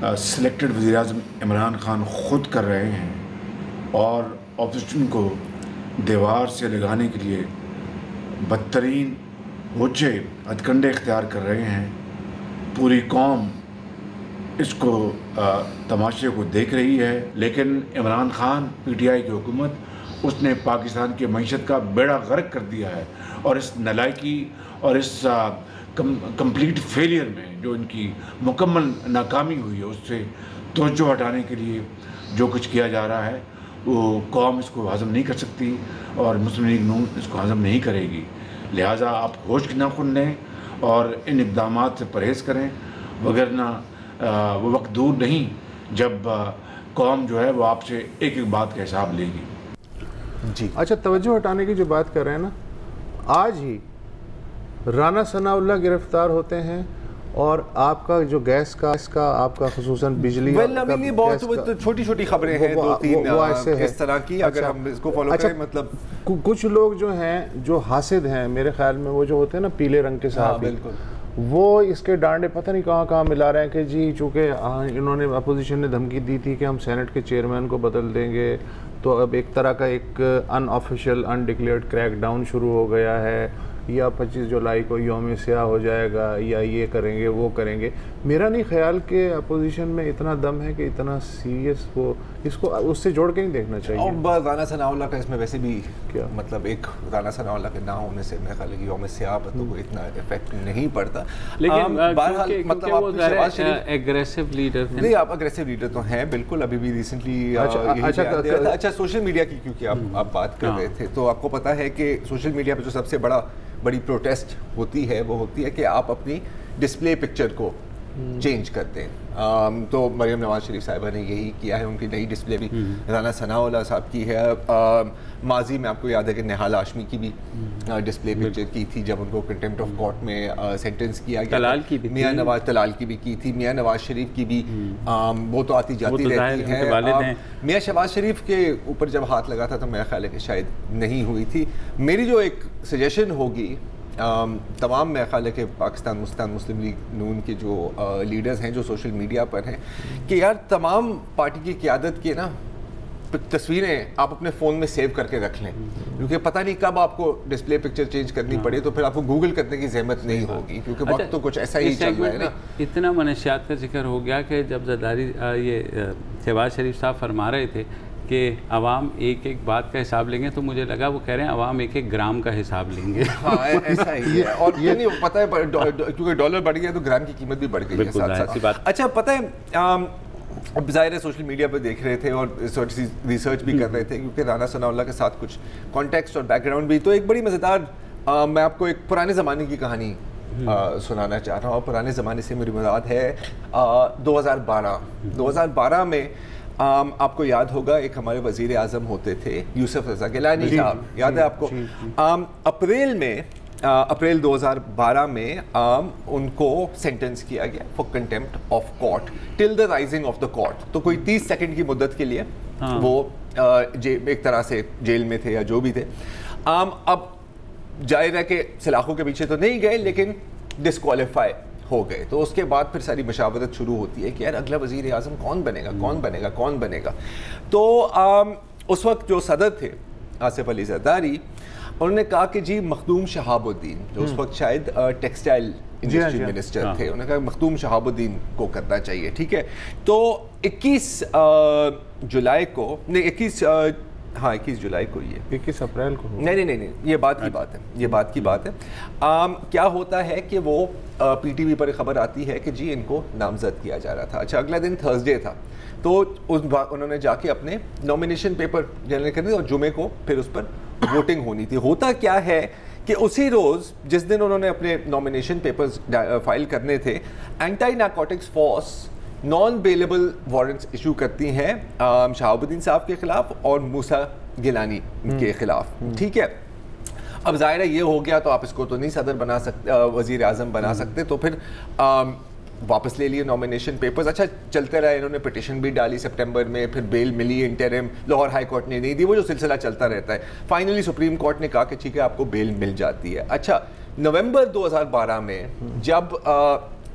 Selected وزیر اعظم عمران خان خود کر رہے ہیں اور اپوزیشن کو دیوار سے لگانے کے لیے بدترین ہوچے ہتھ کنڈے اختیار کر رہے ہیں. پوری قوم اس کو تماشے کو دیکھ رہی ہے. لیکن Imran Khan P T I کی حکومت اس نے پاکستان کی معیشت کا بیڑا غرق کر دیا ہے اور اس نالائکی اور اس کمپلیٹ فیلئر میں جو ان کی مکمل ناکامی ہوئی ہے اس سے توجہ ہٹانے کے لیے جو کچھ کیا جا رہا ہے وہ قوم اس کو ہضم نہیں کر سکتی اور مسلم لیگ نون اس کو ہضم نہیں کرے گی. لہٰذا آپ ہوش کی ناخن لیں اور ان اقدامات سے پرہیز کریں وگرنہ وہ وقت دور نہیں جب قوم جو ہے وہ آپ سے ایک ایک بات کا حساب لے گی. جی اچھا، توجہ ہٹانے کی جو بات کر رہے ہیں نا، آج ہی رانا ثناء اللہ گرفتار ہوتے ہیں اور آپ کا جو گیس کا آپ کا خصوصاً بجلی بہت چھوٹی چھوٹی خبریں ہیں دو تین اس طرح کی، اگر ہم اس کو فالو کریں. مطلب کچھ لوگ جو ہیں جو حاسد ہیں میرے خیال میں، وہ جو ہوتے ہیں نا پیلے رنگ کے صحافی، بالکل وہ اس کے ڈانڈے پتہ نہیں کہاں کہاں ملا رہے ہیں کہ جی چونکہ انہوں نے اپوزیشن نے دھمکی دی تھی کہ ہم سینٹ کے چیئرمین کو بدل دیں گے، تو اب ایک طرح کا ایک ان آفیشیل ان ڈکلیئرڈ کریک ڈاؤن شروع ہو گیا ہے، یا 25 جولائی کو یوم سیاہ ہو جائے گا، یا یہ کریں گے وہ کریں گے. میرا نہیں خیال کہ اپوزیشن میں اتنا دم ہے کہ اتنا سیریس وہ اس کو اس سے جوڑ کے نہیں دیکھنا چاہیے. اور رانا ثناء اللہ کا اس میں ویسے بھی کیا مطلب، ایک رانا ثناء اللہ کے نہ ہونے سے میرے خیال ہے کہ یوم سیاہ پر تو کوئی اتنا افیکٹ نہیں پڑتا. لیکن بہرحال مطلب آپ ایگریسو لیڈر ہیں. نہیں، آپ اگریسو لیڈر تو ہیں بالکل. ابھی بھی ریسنٹلی اچھا سوشل میڈیا کی کیونکہ آپ بات کر رہے تھے، تو آپ کو پتہ ہے کہ سوشل میڈیا پہ جو سب سے بڑی پروٹیسٹ ہوتی ہے وہ ہوتی ہے کہ آپ اپنی ڈسپلے پکچر کو چینج کرتے ہیں. تو مریم نواز شریف صاحبہ نے یہی کیا ہے. ان کی نئی ڈسپلے بھی رانا ثناء اللہ صاحب کی ہے. ماضی میں آپ کو یاد ہے کہ نہال ہاشمی کی بھی ڈسپلے پکچر کی تھی جب ان کو کنٹیمپٹ آف کورٹ میں سینٹنس کیا گیا. طلال کی بھی میاں نواز طلال کی بھی کی تھی. میاں نواز شریف کی بھی وہ تو آتی جاتی رہتی ہے. میاں شہباز شریف کے اوپر جب ہاتھ لگا تھا تو میرا خیال ہے کہ شاید نہیں ہوئی تھی. میری جو ایک سجیشن ہوگی تمام، میرا خیال ہے کہ پاکستان مسلم لیگ نون کے جو لیڈرز ہیں جو سوشل میڈیا پر ہیں، کہ یار تمام پارٹی کی قیادت کے نا تصویریں آپ اپنے فون میں سیو کر کے رکھ لیں، کیونکہ پتہ نہیں کب آپ کو ڈسپلے پکچر چینج کرنی پڑے تو پھر آپ کو گوگل کرنے کی زحمت نہیں ہوگی، کیونکہ وقت تو کچھ ایسا ہی چل رہا ہے نا. اتنا منشیات کا ذکر ہو گیا کہ جب زرداری یہ شہباز شریف صاحب فرما رہے تھے کہ عوام ایک ایک بات کا حساب لیں گے، تو مجھے لگا وہ کہہ رہے ہیں عوام ایک ایک گرام کا حساب لیں گے. ہاں ایسا ہی ہے. اور نہیں پتہ ہے کیونکہ ڈالر بڑھ گیا تو گرام کی قیمت بھی بڑھ گئی ہے ساتھ ساتھ. اچھا پتہ ہے اب ظاہر ہے سوشل میڈیا پہ دیکھ رہے تھے اور ریسرچ بھی کر رہے تھے، کیونکہ رانا ثناء اللہ کے ساتھ کچھ کانٹیکسٹ اور بیک گراؤنڈ بھی. تو ایک بڑی مزیدار میں آپ کو ایک پرانے زمانے کی کہانی سنانا چاہ رہا ہوں. اور پرانے زمانے سے میری مراد ہے 2012 میں. آپ کو یاد ہوگا ایک ہمارے وزیر اعظم ہوتے تھے یوسف رضا گیلانی صاحب، یاد ہے آپ کو؟ اپریل 2012 میں ان کو سینٹنس کیا گیا for contempt of court till the rising of the court. تو کوئی 30 سیکنڈ کی مدت کے لیے وہ ایک طرح سے جیل میں تھے یا جو بھی تھے. اب ظاہر ہے کہ سلاخوں کے پیچھے تو نہیں گئے لیکن ڈسکوالیفائی ہو گئے. تو اس کے بعد پھر ساری مشاورت شروع ہوتی ہے کہ یار اگلا وزیر اعظم کون بنے گا. تو اس وقت جو صدر تھے آصف علی زرداری، انہوں نے کہا کہ جی مخدوم شہاب الدین، جو اس وقت شاید ٹیکسٹائل انڈسٹری منسٹر تھے، انہوں نے کہا مخدوم شہاب الدین کو کرنا چاہیے. ٹھیک ہے. تو 21 جولائی کو 21 جولائی کو، یہ 21 اپریل کو، نہیں یہ بات کی بات ہے. کیا ہوتا ہے کہ وہ پی ٹی وی پر خبر آتی ہے کہ جی ان کو نامزد کیا جا رہا تھا. اچھا اگلا دن تھرسڈے تھا، تو انہوں نے جا کے اپنے نامینیشن پیپر جنریٹ کرنے اور جمعے کو پھر اس پر ووٹنگ ہونی تھی. ہوتا کیا ہے کہ اسی روز جس دن انہوں نے اپنے نامینیشن پیپرز فائل کرنے تھے، anti narcotics force non bailable warrants issue کرتی ہیں شہاب الدین صاحب کے خلاف اور موسیٰ گیلانی کے خلاف. ٹھیک ہے. اب ظاہر ہے یہ ہو گیا تو آپ اس کو تو نہیں صدر بنا سکتے، وزیر اعظم بنا سکتے. تو پھر واپس لے لیے نامینیشن پیپرز. اچھا چلتے رہے، انہوں نے پٹیشن بھی ڈالی سپٹمبر میں، پھر بیل ملی انٹرم، لاہور ہائی کورٹ نے نہیں دی. وہ جو سلسلہ چلتا رہتا ہے. فائنلی سپریم کورٹ نے کہا کہ ٹھیک ہے آپ کو بیل مل جاتی ہے. اچھا نومبر 2012 میں جب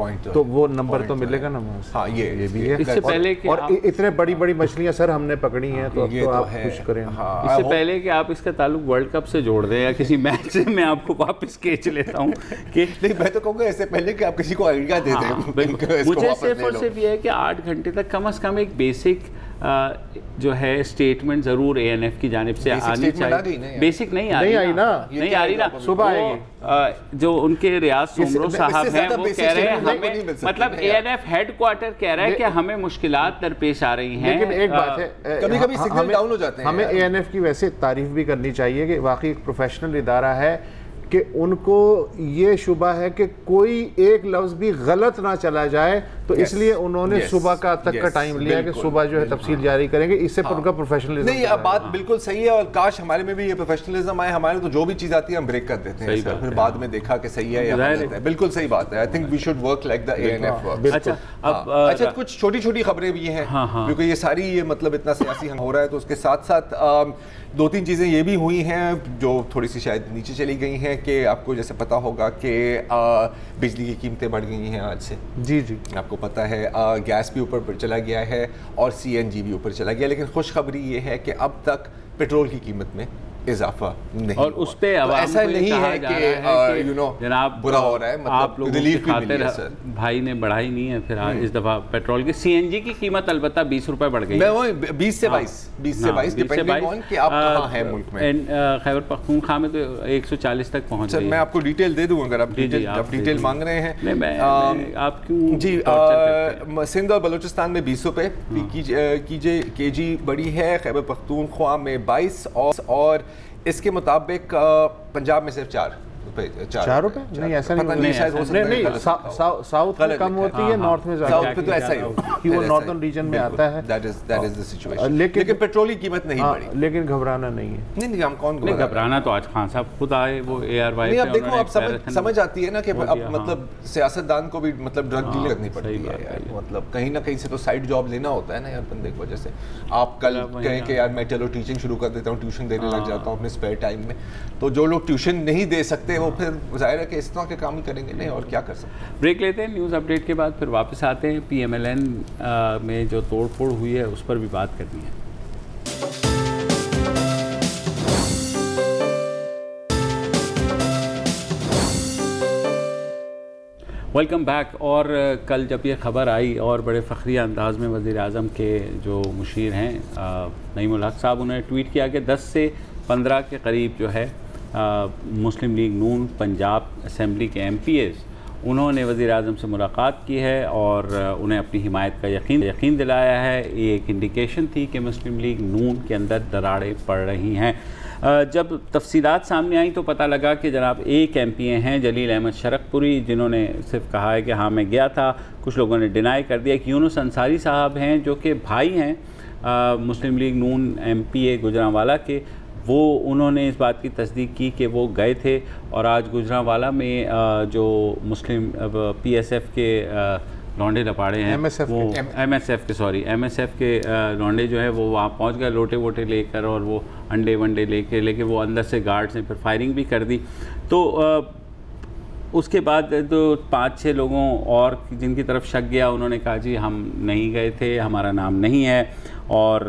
پوائنٹ تو وہ نمبر تو ملے گا نا وہاں سے. ہاں یہ بھی ہے. اس سے پہلے کہ اور اتنے بڑی بڑی مچھلیاں سر ہم نے پکڑی ہیں تو آپ خوش کریں. اس سے پہلے کہ آپ اس کا تعلق ورلڈ کپ سے جوڑ دیں یا کسی میچ سے میں آپ کو واپس کھینچ لیتا ہوں کہ نہیں, میں تو کہوں گا اس سے پہلے کہ آپ کسی کو آئیڈیا دے دیں. مجھے صرف اور صرف یہ ہے کہ 8 گھنٹے تک کم از کم ایک بیسک جو ہے اسٹیٹمنٹ ضرور اے این ایف کی جانب سے آنی چاہیے. بیسک نہیں آ رہی نا, صبح آئے گی. جو ان کے ریاض سومرو صاحب ہیں وہ کہہ رہے ہیں ہمیں, مطلب اے این ایف ہیڈ کوارٹر کہہ رہا ہے کہ ہمیں مشکلات درپیش آ رہی ہیں. لیکن ایک بات ہے, کبھی کبھی سگنل ڈاؤن ہو جاتے ہیں. ہمیں اے این ایف کی ویسے تعریف بھی کرنی چاہیے کہ واقعی ایک پروفیشنل ادارہ ہے کہ ان کو یہ شبہ ہے کہ کوئی ایک لفظ بھی غلط نہ چلا جائے, تو اس لیے انہوں نے صبح کا تک کا ٹائم لیا کہ صبح جو ہے تفصیل جاری کریں گے. اس سے ان کا پروفیشنلزم نہیں, اب بات بالکل صحیح ہے, اور کاش ہمارے میں بھی یہ پروفیشنلزم آئے. ہمارے تو جو بھی چیز آتی ہے ہم بریک کر دیتے ہیں, پھر بعد میں دیکھا کہ صحیح ہے یا غلط ہے. بالکل صحیح بات ہے. I think we should work like the A N F. اچھا, کچھ چھوٹی چھوٹی خبریں بھی ہیں کیونکہ یہ ساری یہ مطلب اتنا سیاسی ہو رہا ہے, تو اس کے ساتھ ساتھ 2-3 چیزیں یہ بھی ہوئی ہیں جو تھوڑی سی شاید نیچے چلی گئی ہیں کہ آپ کو جیسے پتا ہوگا کہ بجلی کی قیمتیں بڑھ گئی ہیں آج سے. جی آپ کو پتا ہے گیس بھی اوپر چلا گیا ہے اور سی این جی بھی اوپر چلا گیا. لیکن خوشخبری یہ ہے کہ اب تک پیٹرول کی قیمت میں اضافہ نہیں, اور اس پہ ایسا نہیں ہے کہ جناب برا ہو رہا ہے, آپ لوگوں کی خاطر بھائی نے بڑھائی نہیں ہے. پھر اس دفعہ پیٹرول کی سی این جی کی قیمت البتہ 20 روپے بڑھ گئی, 20 سے 22 ڈیپینڈنگ آن کہ آپ کہاں ہیں ملک میں. خیبر پختونخوا میں تو 140 تک پہنچ گئی. میں آپ کو ڈیٹیل دے دوں اگر آپ ڈیٹیل مانگ رہے ہیں. آپ کیوں جی, سندھ اور بلوچستان میں 20 روپے کے جی بڑی ہے, خیبر پختونخوا میں 22, اور اس کے مطابق پنجاب میں صرف 4 روپے. نہیں ایسا نہیں, ساؤتھ میں کم ہوتی ہے, نارتھ میں زیادہ. ساؤتھ میں تو ایسا ہی ہوگا کہ وہ نارتھن ریجن میں آتا ہے. That is the situation. لیکن پیٹرول کی قیمت نہیں بڑھی. لیکن گھبرانا نہیں ہے. نہیں, ہم کون گھبرانا, تو آج خان صاحب خود آئے, وہ اے آر وائی. نہیں, اب دیکھو, اب سمجھ آتی ہے نا کہ اب مطلب سیاستدان کو بھی مطلب ڈرگ ڈیل کرنی پڑتی ہے. مطلب کہیں نہ کہیں سے تو سائڈ جاب لینا ہوتا ہے نا یار بندے کو. جیسے آپ کل کہیں کہ یار میں چلو ٹیچنگ شروع کر دیتا ہوں, ٹیوشن دینے لگ جاتا ہوں اپنے اسپیئر ٹائم میں. تو جو لوگ ٹیوشن نہیں دے سکتے وہ پھر ظاہر ہے کہ اس طرح کے کام ہی کریں گے. نہیں, اور کیا کر سکتے ہیں. بریک لیتے ہیں, نیوز اپڈیٹ کے بعد پھر واپس آتے ہیں. پی ایم ایل این میں جو توڑ پھوڑ ہوئی ہے اس پر بھی بات کرنی ہے. Welcome back. اور کل جب یہ خبر آئی اور بڑے فخریہ انداز میں وزیر اعظم کے جو مشیر ہیں نعیم الحق صاحب, انہوں نے ٹویٹ کیا کہ 10 سے 15 کے قریب جو ہے مسلم لیگ نون پنجاب اسمبلی کے ایم پی ایز, انہوں نے وزیر اعظم سے ملاقات کی ہے اور انہیں اپنی حمایت کا یقین دلایا ہے. یہ ایک انڈیکیشن تھی کہ مسلم لیگ نون کے اندر دراڑیں پڑ رہی ہیں. جب تفصیلات سامنے آئیں تو پتہ لگا کہ جناب ایک ایم پی اے ہیں جلیل احمد شرق پوری, جنہوں نے صرف کہا ہے کہ ہاں میں گیا تھا. کچھ لوگوں نے ڈینائی کر دیا. کہ یونس انصاری صاحب ہیں جو کہ بھائی ہیں مسلم لیگ نون ایم پی اے گوجرانوالا کے, وہ انہوں نے اس بات کی تصدیق کی کہ وہ گئے تھے. اور آج گوجرانوالا میں جو مسلم پی ایس ایف کے لونڈے لپاڑے ہیں, وہ ایم ایس ایف کے لونڈے جو ہے وہ وہاں پہنچ گئے لوٹے ووٹے لے کر, اور وہ انڈے ونڈے لے کے وہ اندر سے گارڈز نے پھر فائرنگ بھی کر دی. تو اس کے بعد تو 5-6 لوگوں اور جن کی طرف شک گیا, انہوں نے کہا جی ہم نہیں گئے تھے, ہمارا نام نہیں ہے. اور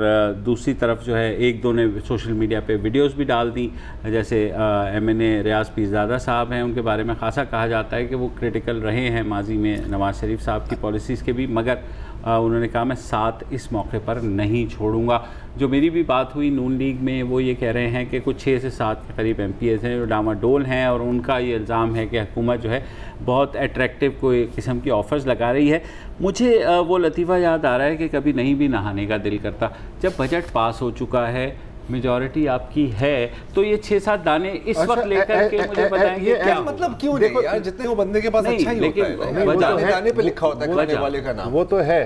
دوسری طرف جو ہے 1-2 نے سوشل میڈیا پہ ویڈیوز بھی ڈال دیں. جیسے ایم این اے ریاض پیرزادہ صاحب ہیں, ان کے بارے میں خاصا کہا جاتا ہے کہ وہ کرٹیکل رہے ہیں ماضی میں نواز شریف صاحب کی پالیسیز کے بھی, مگر انہوں نے کہا میں ساتھ اس موقع پر نہیں چھوڑوں گا. جو میری بھی بات ہوئی نون لیگ میں, وہ یہ کہہ رہے ہیں کہ کچھ 6 سے 7 کے قریب ایم پی ایز ہیں جو ڈاماڈول ہیں, اور ان کا یہ الزام ہے کہ حکومت جو ہے بہت اٹریکٹیو کوئی قسم کی آفرز لگا رہی ہے. مجھے وہ لطیفہ یاد آ رہا ہے کہ کبھی نہیں بھی نہانے کا دل کرتا. جب بجٹ پاس ہو چکا ہے, میجورٹی آپ کی ہے, تو یہ 6-7 دانے اس وقت لے کر کے مجھے بتائیں گے کیا مطلب کیوں نہیں یار, جتنے وہ بندے کے پاس اچھا ہی ہوتا ہے, دانے پہ لکھا ہوتا ہے کھانے والے کا نام. وہ تو ہے,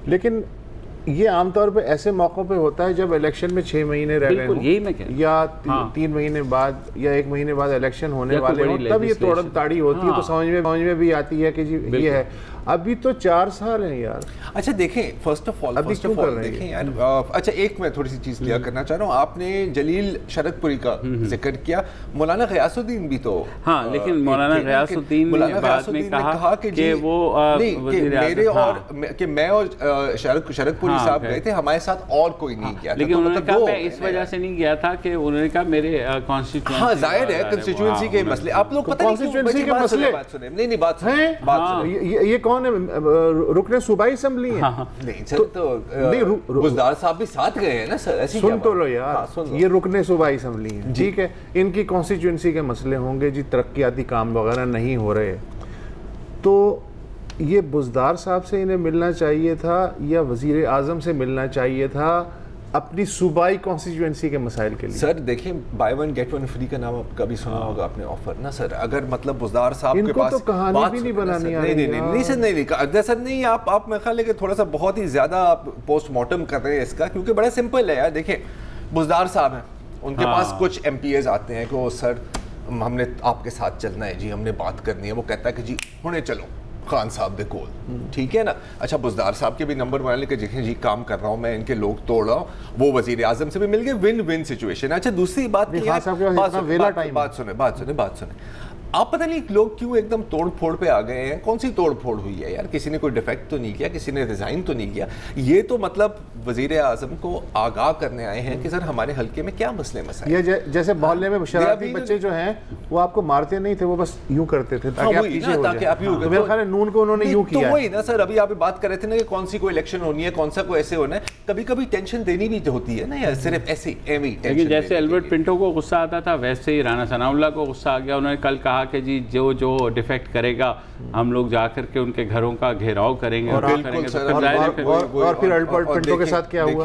لیکن یہ عام طور پہ ایسے موقعوں پہ ہوتا ہے جب الیکشن میں 6 مہینے رہ گئے یہی میں کہہ یا 3 مہینے بعد یا 1 مہینے بعد الیکشن ہونے والے ہوں، تب یہ توڑن تاڑی ہوتی ہے تو سمجھ میں بھی آتی ہے کہ جی یہ ہے. ابھی تو 4 سال ہیں یار. اچھا دیکھیں فرسٹ آف آل دیکھیں یار، اچھا ایک میں تھوڑی سی چیز کلیئر کرنا چاہ رہا ہوں. آپ نے جلیل شرک پوری کا ذکر کیا، مولانا غیاث الدین بھی تو ہاں، لیکن مولانا غیاث الدین نے بعد میں کہا کہ وہ میرے اور کہ میں اور شرک پوری صاحب گئے تھے، ہمارے ساتھ اور کوئی نہیں گیا. لیکن انہوں نے کہا میں اس وجہ سے نہیں گیا تھا کہ انہوں نے کہا میرے کانسٹیٹیوئنسی. ہاں ظاہر ہے کنسٹیچوئنسی کے مسئلے آپ لوگ پتہ نہیں کے مسئلے بات سنیں. نہیں بات سنیں. یہ کون ہے؟ رکن صوبائی اسمبلی ہیں. نہیں سر تو بزدار صاحب بھی ساتھ گئے ہیں نا سر. ایسی سن تو لو یار، یہ رکن صوبائی اسمبلی ہیں، ٹھیک ہے. ان کی کانسٹیچوئنسی کے مسئلے ہوں گے، جی ترقیاتی کام وغیرہ نہیں ہو رہے، تو یہ بزدار صاحب سے انہیں ملنا چاہیے تھا یا وزیر اعظم سے ملنا چاہیے تھا اپنی صوبائی کانسٹیچوئنسی کے مسائل کے لیے. سر دیکھیں buy one get one free کا نام آپ کبھی سنا ہوگا آپ نے آفر نا سر. اگر مطلب بزدار صاحب کے پاس تو کہانی بھی نہیں بنانی. نہیں سر نہیں آپ میں خیال ہے کہ تھوڑا سا بہت ہی زیادہ آپ پوسٹ مارٹم کر رہے ہیں اس کا، کیونکہ بڑا سمپل ہے یار. دیکھیں بزدار صاحب ہیں، ان کے پاس کچھ ایم پی ایز آتے ہیں کہ وہ سر ہم نے آپ کے ساتھ چلنا ہے جی، ہم نے بات کرنی ہے. وہ کہتا ہے کہ جی ہونے چلو خان صاحب دے کول، ٹھیک ہے نا. اچھا بزدار صاحب کے بھی نمبر بنا لے کہ دیکھیں جی کام کر رہا ہوں میں، ان کے لوگ توڑ رہا ہوں. وہ وزیر اعظم سے بھی مل گئے، ون ون سچویشن. اچھا دوسری بات بات سنیں آپ پتہ نہیں لوگ کیوں ایک دم توڑ پھوڑ پہ آ گئے ہیں. کون سی توڑ پھوڑ ہوئی ہے یار؟ کسی نے کوئی ڈیفیکٹ تو نہیں کیا، کسی نے ریزائن تو نہیں کیا. یہ تو مطلب وزیر اعظم کو آگاہ کرنے آئے ہیں کہ سر ہمارے حلقے میں کیا مسئلے مسائل. یہ جیسے محلے میں شرارتی بچے جو ہیں وہ آپ کو مارتے نہیں تھے، وہ بس یوں کرتے تھے تاکہ آپ پیچھے ہو جائیں. تو میرے خیال ہے نون کو انہوں نے یوں کیا. تو وہی نا سر، ابھی آپ بات کر رہے تھے نا کہ کون سی کوئی الیکشن ہونی ہے، کون سا کوئی ایسے ہونا ہے. کبھی کبھی ٹینشن دینی بھی ہوتی ہے نا یار، صرف ایسے ایوی. لیکن جیسے البرٹ پنٹو کو غصہ آتا تھا ویسے ہی رانا ثناء اللہ کو غصہ آ گیا. انہوں نے کل کہا کہ جی جو ڈیفیکٹ کرے گا ہم لوگ جا کر کے ان کے گھروں کا گھیراؤ کریں گے. اور پھر البرٹ پنٹو کے ساتھ کیا ہوا،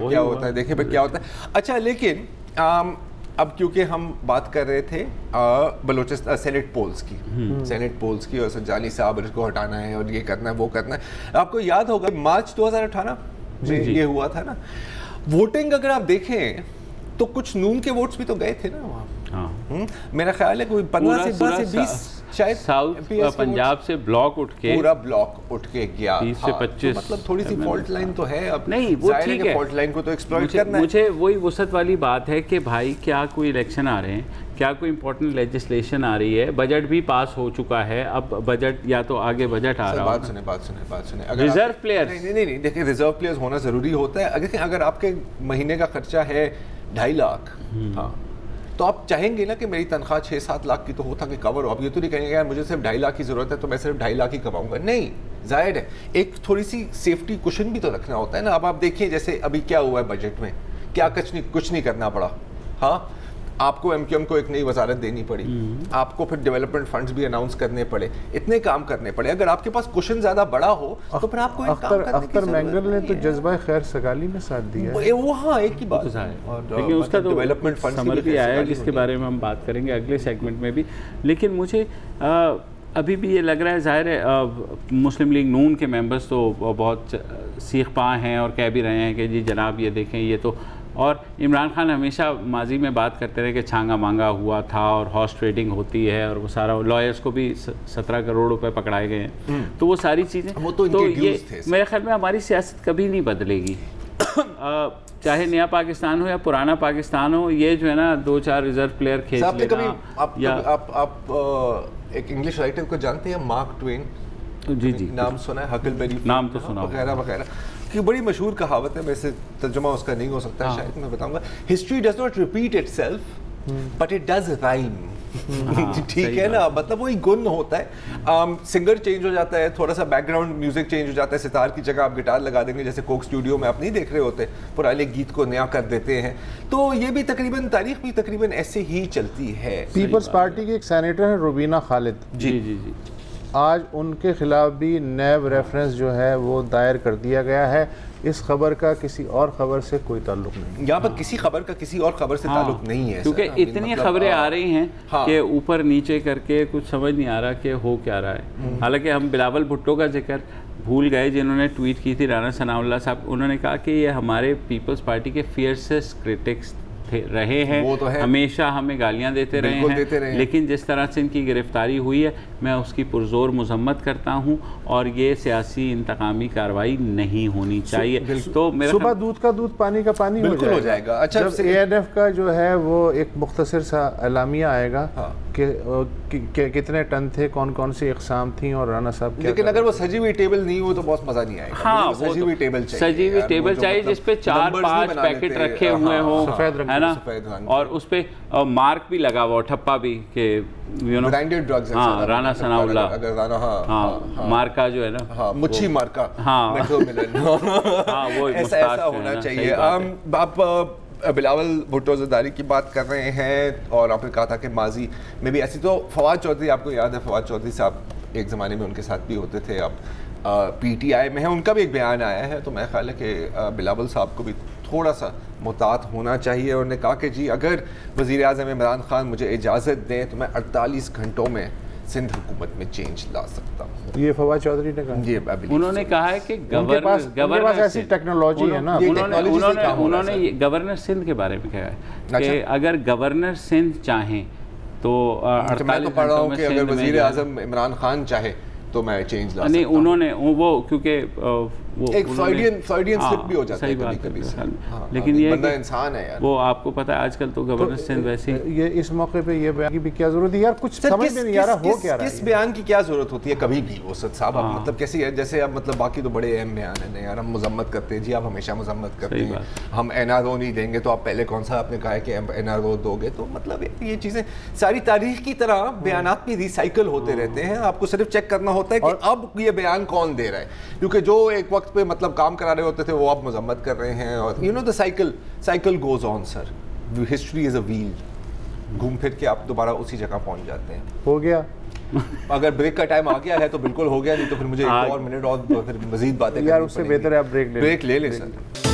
کیا ہوتا ہے، دیکھیں پھر کیا ہوتا ہے. اچھا لیکن اب کیونکہ ہم بات کر رہے تھے بلوچستان سینٹ پولز کی اور سجانی صاحب اس کو ہٹانا ہے اور یہ کرنا ہے وہ کرنا ہے. آپ کو یاد ہوگا مارچ 2018 میں یہ ہوا تھا نا ووٹنگ. اگر آپ دیکھیں تو کچھ نون کے ووٹس بھی تو گئے تھے نا وہاں. میرا خیال ہے کوئی 15 سے 20 شاید ساؤتھ پنجاب سے بلاک اٹھ کے پورا بلاک اٹھ کے گیا. 20 سے 25 مطلب تھوڑی سی فالٹ لائن تو ہے. اب نہیں وہ ٹھیک ہے، فالٹ لائن کو تو ایکسپلوئٹ کرنا ہے. مجھے وہی وسعت والی بات ہے کہ بھائی کیا کوئی الیکشن آ رہے ہیں، کیا کوئی امپورٹنٹ لیجسلیشن آ رہی ہے. بجٹ بھی پاس ہو چکا ہے، اب بجٹ یا تو آگے بجٹ آ رہا ہے. بات سنیں ریزرو پلیئر نہیں دیکھیں ریزرو پلیئرز ہونا ضروری ہوتا ہے. اگر آپ کے مہینے کا خرچہ ہے 2.5 لاکھ، ہاں تو آپ چاہیں گے نا کہ میری تنخواہ 6-7 لاکھ کی تو ہو تاکہ کور ہو. اب یہ تو نہیں کہیں گے یار مجھے صرف 2.5 لاکھ کی ضرورت ہے تو میں صرف 2.5 لاکھ ہی کماؤں گا. نہیں، ظاہر ہے ایک تھوڑی سی سیفٹی کشن بھی تو رکھنا ہوتا ہے نا. اب آپ دیکھیں جیسے ابھی کیا ہوا ہے بجٹ میں، کیا کچھ نہیں کرنا پڑا. ہاں آپ کو ایم کیو ایم کو ایک نئی وزارت دینی پڑی، آپ کو پھر ڈیولپمنٹ فنڈز بھی اناؤنس کرنے پڑے، اتنے کام کرنے پڑے. اگر آپ کے پاس کشن زیادہ بڑا ہو تو پھر آپ کو ایک کام کرنے کی ضرورت اختر مینگل نے تو جذبہ خیر سگالی میں ساتھ دیا ہے. وہاں ایک ہی بات ہے، لیکن اس کا تو ڈیولپمنٹ فنڈ بھی آیا ہے جس کے بارے میں ہم بات کریں گے اگلے سیگمنٹ میں بھی. لیکن مجھے ابھی بھی یہ لگ رہا ہے، ظاہر ہے مسلم لیگ نون کے ممبرز تو بہت سیخ پا ہیں اور کہہ بھی رہے ہیں کہ جی جناب یہ دیکھیں یہ تو. اور عمران خان ہمیشہ ماضی میں بات کرتے رہے کہ چھانگا مانگا ہوا تھا اور ہارس ٹریڈنگ ہوتی ہے اور وہ سارا لائرز کو بھی 17 کروڑ روپے پکڑائے گئے ہیں. تو وہ ساری چیزیں تو یہ میرے خیال میں ہماری سیاست کبھی نہیں بدلے گی، چاہے نیا پاکستان ہو یا پرانا پاکستان ہو. یہ جو ہے نا 2-4 ریزرو پلیئر کھیچ لینا. آپ ایک انگلش رائٹر کو جانتے ہیں مارک ٹوین؟ جی نام سنا ہے، ہکل بیری نام تو سنا وغیرہ وغیرہ کی بڑی مشہور کہاوت ہے. ویسے ترجمہ اس کا نہیں ہو سکتا شاید، میں بتاؤں گا history does not repeat itself but it does rhyme. ٹھیک ہے نا، مطلب وہی گن ہوتا ہے. سنگر چینج ہو جاتا ہے، تھوڑا سا بیک گراؤنڈ میوزک چینج ہو جاتا ہے، ستار کی جگہ آپ گٹار لگا دیں گے جیسے کوک اسٹوڈیو میں آپ نہیں دیکھ رہے ہوتے، پرانے گیت کو نیا کر دیتے ہیں. تو یہ بھی تقریباً تاریخ بھی تقریباً ایسے ہی چلتی ہے. پیپلز پارٹی کی ایک سینیٹر ہیں روبینہ خالد. جی. آج ان کے خلاف بھی نیب ریفرنس جو ہے وہ دائر کر دیا گیا ہے. اس خبر کا کسی اور خبر سے کوئی تعلق نہیں. یہاں پر کسی خبر کا کسی اور خبر سے تعلق نہیں ہے, کیونکہ اتنی خبریں آ رہی ہیں کہ اوپر نیچے کر کے کچھ سمجھ نہیں آ رہا کہ ہو کیا رہا ہے. حالانکہ ہم بلاول بھٹو کا ذکر بھول گئے جنہوں نے ٹویٹ کی تھی, رانا ثناء اللہ صاحب. انہوں نے کہا کہ یہ ہمارے پیپلز پارٹی کے فیئرسٹ کرٹکس رہے ہیں, ہمیشہ ہمیں گالیاں دیتے رہے ہیں, لیکن جس طرح سے ان کی گرفتاری ہوئی ہے میں اس کی پرزور مذمت کرتا ہوں, اور یہ سیاسی انتقامی کارروائی نہیں ہونی چاہیے. تو صبح دودھ کا دودھ پانی کا پانی ہو جائے گا. اچھا, جب اے این ایف کا جو ہے وہ ایک مختصر سا اعلامیہ آئے گا کہ کتنے ٹن تھے, کون کون سی اقسام تھیں اور رانا صاحب کیا. لیکن اگر وہ سجی ہوئی ٹیبل نہیں ہو تو بہت مزہ نہیں آئے گا. ہاں, سجی ہوئی ٹیبل چاہیے جس پہ 4-5 پیکٹ رکھے ہوئے ہوں, ہے نا, اور اس پہ مارک بھی لگا ہوا, ٹھپا بھی, کہ برانڈیڈ ڈرگز. ہاں, رانا ثناء اللہ, ہاں, مارکا جو ہے نا, مچھی مارکا, ہاں, وہ ایسا ہونا چاہیے. آپ بلاول بھٹو زرداری کی بات کر رہے ہیں, اور آپ نے کہا تھا کہ ماضی میں بھی ایسی, تو فواد چودھری, آپ کو یاد ہے فواد چودھری صاحب ایک زمانے میں ان کے ساتھ بھی ہوتے تھے, اب پی ٹی آئی میں ہیں, ان کا بھی ایک بیان آیا ہے. تو میں خیال ہے کہ بلاول صاحب کو بھی تھوڑا سا محتاط ہونا چاہیے. انہوں نے کہا کہ جی اگر وزیر اعظم عمران خان مجھے اجازت دیں تو میں 48 گھنٹوں میں سندھ حکومت میں چینج لا سکتا ہوں. یہ فواد چودھری نے کہا. جی, انہوں نے کہا ہے کہ گورنر ایسی ٹیکنالوجی ہے نا, انہوں نے گورنر سندھ کے بارے میں کہا ہے کہ اگر گورنر سندھ چاہیں تو 48 میں تو پڑھ رہا ہوں کہ اگر وزیر اعظم عمران خان چاہے تو میں چینج لا سکتا ہوں. نہیں, انہوں نے وہ کیونکہ ایک فلائڈین سلپ بھی ہو جاتا ہے کبھی, لیکن یہ بندہ انسان ہے یار. وہ آپ کو پتہ ہے آج کل تو گورنر سندھ ویسے یہ اس موقع پہ یہ بیان کی بھی کیا ضرورت ہے یار, کچھ سمجھ میں نہیں آ رہا ہو کیا رہا ہے. کس بیان کی کیا ضرورت ہوتی ہے کبھی بھی وہ صاحب, مطلب کیسی ہے جیسے اب مطلب باقی تو بڑے اہم بیان ہیں یار, ہم مذمت کرتے ہیں, جی آپ ہمیشہ مذمت کرتے ہیں, ہم این آر او نہیں دیں گے تو آپ پہلے کون سا آپ نے کہا ہے کہ این آر او دو گے, تو مطلب یہ چیزیں ساری تاریخ کی طرح بیانات بھی ریسائیکل ہوتے رہتے ہیں. آپ کو صرف چیک کرنا ہوتا ہے کہ اب یہ بیان کون دے رہا ہے, کیونکہ جو ایک وقت پہ مطلب کام کرا رہے ہوتے تھے وہ اب مذمت کر رہے ہیں, اور you know the cycle goes on sir. History is a wheel, گھوم پھر کے آپ دوبارہ اسی جگہ پہنچ جاتے ہیں. ہو گیا, اگر بریک کا ٹائم آ گیا ہے تو بالکل ہو گیا, نہیں تو پھر مجھے ایک اور منٹ اور پھر مزید باتیں یار, اس سے بہتر ہے آپ بریک لے لیں سر.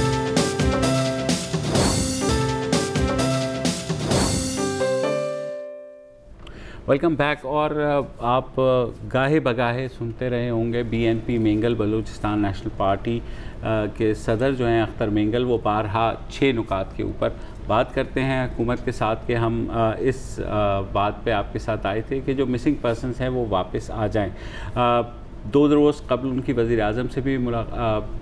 Welcome back. اور آپ گاہے بگاہے سنتے رہے ہوں گے B N P Mengal, Balochistan national party کے صدر جو ہیں اختر مینگل, وہ بارہا 6 نکات کے اوپر بات کرتے ہیں حکومت کے ساتھ کہ ہم اس بات پہ آپ کے ساتھ آئے تھے کہ جو مسنگ پرسنز ہیں وہ واپس آ جائیں. 2 روز قبل ان کی وزیر اعظم سے بھی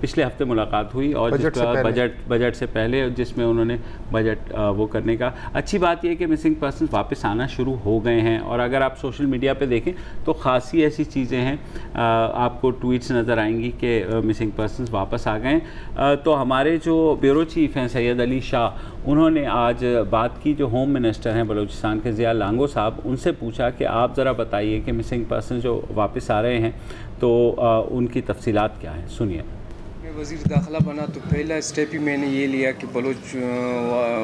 پچھلے ہفتے ملاقات ہوئی, اور بجٹ سے پہلے, جس میں انہوں نے بجٹ وہ کرنے کا. اچھی بات یہ ہے کہ مسنگ پرسنز واپس آنا شروع ہو گئے ہیں, اور اگر آپ سوشل میڈیا پہ دیکھیں تو خاصی ایسی چیزیں ہیں, آپ کو ٹویٹس نظر آئیں گی کہ مسنگ پرسنز واپس آ گئے. تو ہمارے جو بیورو چیف ہیں سید علی شاہ, انہوں نے آج بات کی جو ہوم منسٹر ہیں بلوچستان کے ضیاء لانگو صاحب, ان سے پوچھا کہ آپ ذرا بتائیے کہ مسنگ پرسن جو واپس آ رہے ہیں تو ان کی تفصیلات کیا ہیں. سنیے. میں وزیر داخلہ بنا تو پہلا اسٹیپ ہی میں نے یہ لیا کہ Baloch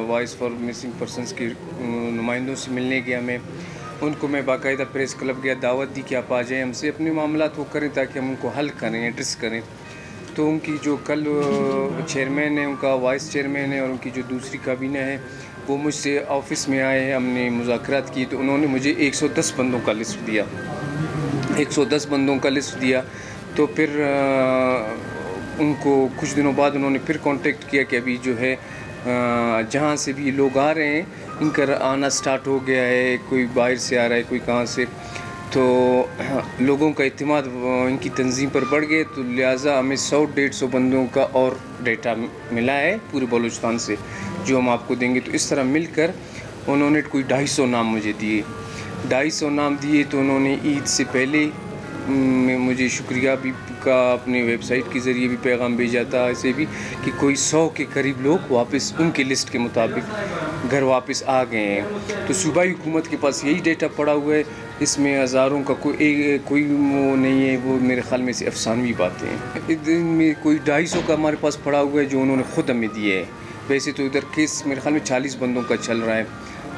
voice for missing persons کے نمائندوں سے ملنے گیا. میں ان کو میں باقاعدہ پریس کلب گیا, دعوت دی کہ آپ آ جائیں, ہم سے اپنے معاملات وہ کریں تاکہ ہم ان کو حل کریں, ایڈریس کریں. تو ان کی جو کل چیئرمین ہے, ان کا وائس چیئرمین ہے, اور ان کی جو دوسری کابینہ ہے, وہ مجھ سے آفس میں آئے ہیں, ہم نے مذاکرات کی. تو انہوں نے مجھے 110 بندوں کا لسٹ دیا, 110 بندوں کا لسٹ دیا. تو پھر ان کو کچھ دنوں بعد انہوں نے پھر کانٹیکٹ کیا کہ ابھی جو ہے جہاں سے بھی لوگ آ رہے ہیں ان کا آنا سٹارٹ ہو گیا ہے, کوئی باہر سے آ رہا ہے, کوئی کہاں سے. تو لوگوں کا اعتماد ان کی تنظیم پر بڑھ گئے, تو لہٰذا ہمیں 100-150 بندوں کا اور ڈیٹا ملا ہے پورے بلوچستان سے جو ہم آپ کو دیں گے. تو اس طرح مل کر انہوں نے کوئی 250 نام مجھے دیے, 250 نام دیے. تو انہوں نے عید سے پہلے مجھے شکریہ بھی کا اپنے ویب سائٹ کے ذریعے بھی پیغام بھیجا تھا, ایسے بھی کہ کوئی 100 کے قریب لوگ واپس ان کے لسٹ کے مطابق گھر واپس آ گئے ہیں. تو صوبائی حکومت کے پاس یہی ڈیٹا پڑا ہوا ہے, اس میں ہزاروں کا کوئی وہ نہیں ہے, وہ میرے خیال میں سے افسانوی باتیں ہیں. ان میں کوئی 250 کا ہمارے پاس پڑا ہوا ہے جو انہوں نے خود ہمیں دیے ہے. ویسے تو ادھر کیس میرے خیال میں 40 بندوں کا چل رہا ہے.